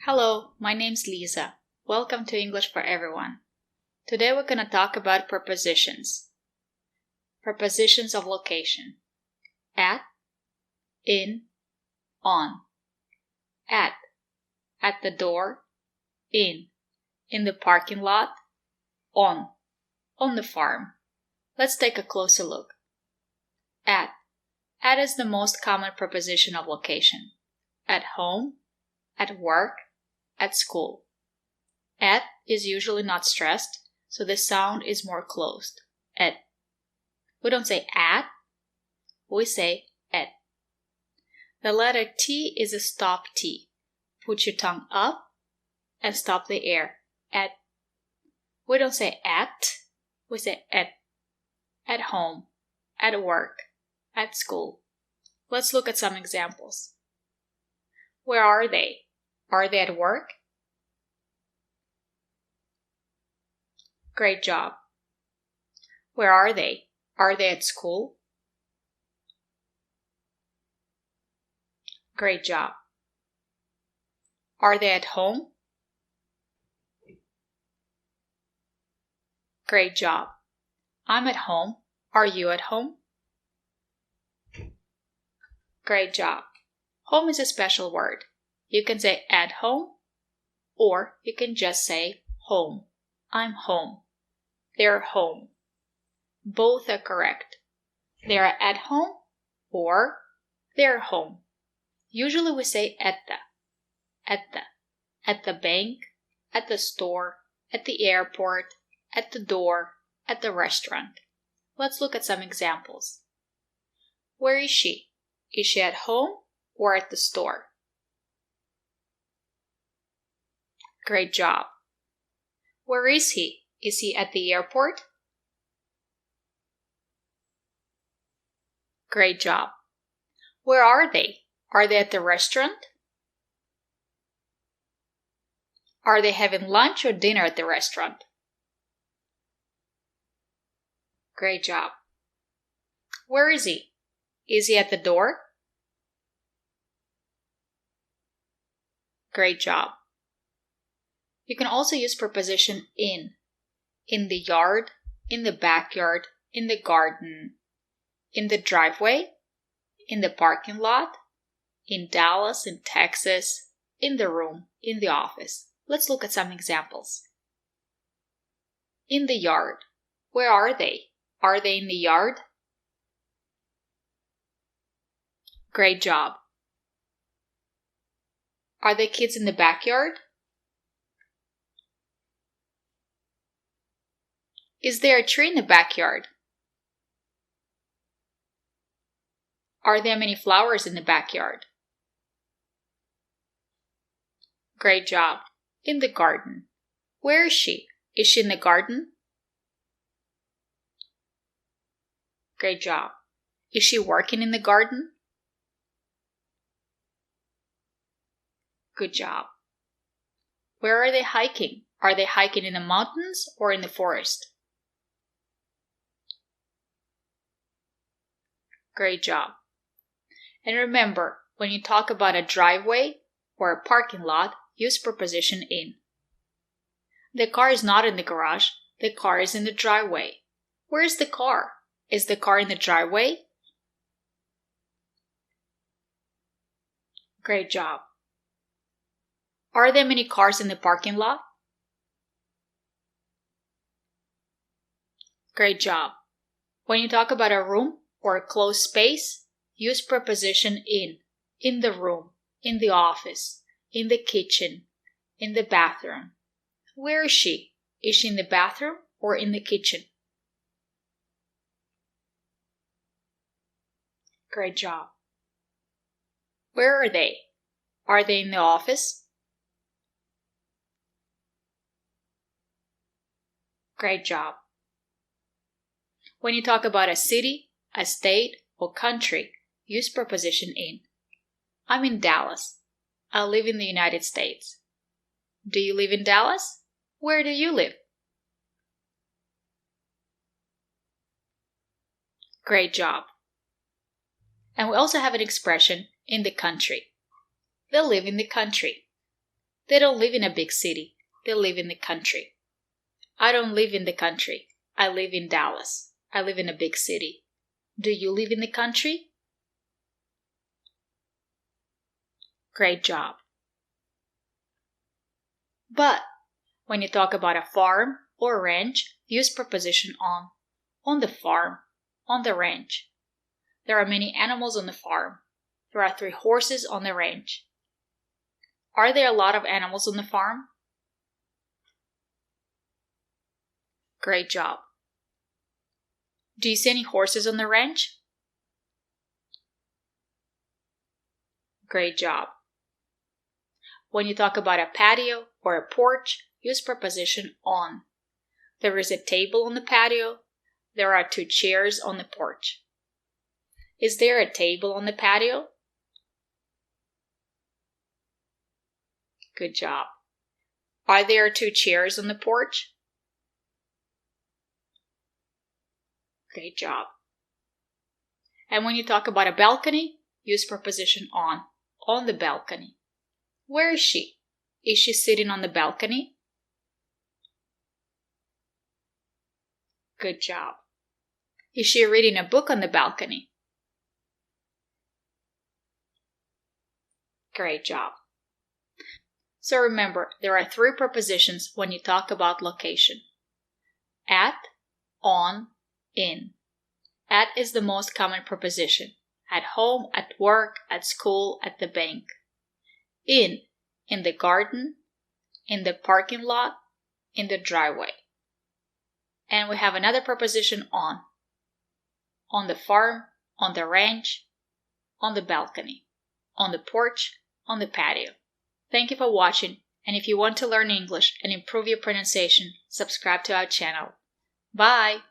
Hello, my name's Lisa. Welcome to English for Everyone. Today we're going to talk about prepositions. Prepositions of location. At, in, on. At the door, in the parking lot, on the farm. Let's take a closer look. At is the most common preposition of location. At home, at work, at school. At is usually not stressed, so the sound is more closed. At. We don't say at, we say at. The letter T is a stop T. Put your tongue up and stop the air. At. We don't say at, we say at. At home, at work, at school. Let's look at some examples. Where are they? Are they at work? Great job. Where are they? Are they at school? Great job. Are they at home? Great job. I'm at home. Are you at home? Great job. Home is a special word. You can say at home, or you can just say home. I'm home. They're home. Both are correct. They're at home or they're home. Usually we say at the bank, at the store, at the airport, at the door, at the restaurant. Let's look at some examples. Where is she? Is she at home or at the store? Great job. Where is he? Is he at the airport? Great job. Where are they? Are they at the restaurant? Are they having lunch or dinner at the restaurant? Great job. Where is he? Is he at the door? Great job. You can also use preposition in the yard, in the backyard, in the garden, in the driveway, in the parking lot, in Dallas, in Texas, in the room, in the office. Let's look at some examples. In the yard. Where are they? Are they in the yard? Great job. Are the kids in the backyard? Is there a tree in the backyard? Are there many flowers in the backyard? Great job. In the garden. Where is she? Is she in the garden? Great job. Is she working in the garden? Good job. Where are they hiking? Are they hiking in the mountains or in the forest? Great job. And remember, when you talk about a driveway or a parking lot, use preposition in. The car is not in the garage. The car is in the driveway. Where is the car? Is the car in the driveway? Great job. Are there many cars in the parking lot? Great job. When you talk about a room or a closed space, use preposition in the room, in the office, in the kitchen, in the bathroom. Where is she? Is she in the bathroom or in the kitchen? Great job. Where are they? Are they in the office? Great job. When you talk about a city, a state, or country, use preposition in. I'm in Dallas. I live in the United States. Do you live in Dallas? Where do you live? Great job. And we also have an expression in the country. They live in the country. They don't live in a big city. They live in the country. I don't live in the country. I live in Dallas. I live in a big city. Do you live in the country? Great job. But when you talk about a farm or ranch, use preposition on. On the farm, on the ranch. There are many animals on the farm. There are 3 horses on the ranch. Are there a lot of animals on the farm? Great job. Do you see any horses on the ranch? Great job. When you talk about a patio or a porch, use preposition on. There is a table on the patio. There are 2 chairs on the porch. Is there a table on the patio? Good job. Are there 2 chairs on the porch? Great job. And when you talk about a balcony, use preposition on the balcony. Where is she? Is she sitting on the balcony? Good job. Is she reading a book on the balcony? Great job. So remember, there are 3 prepositions when you talk about location. At, on, in. At is the most common preposition. At home, at work, at school, at the bank. In the garden, in the parking lot, in the driveway. And we have another preposition on. On the farm, on the ranch, on the balcony, on the porch, on the patio. Thank you for watching, and if you want to learn English and improve your pronunciation, subscribe to our channel. Bye!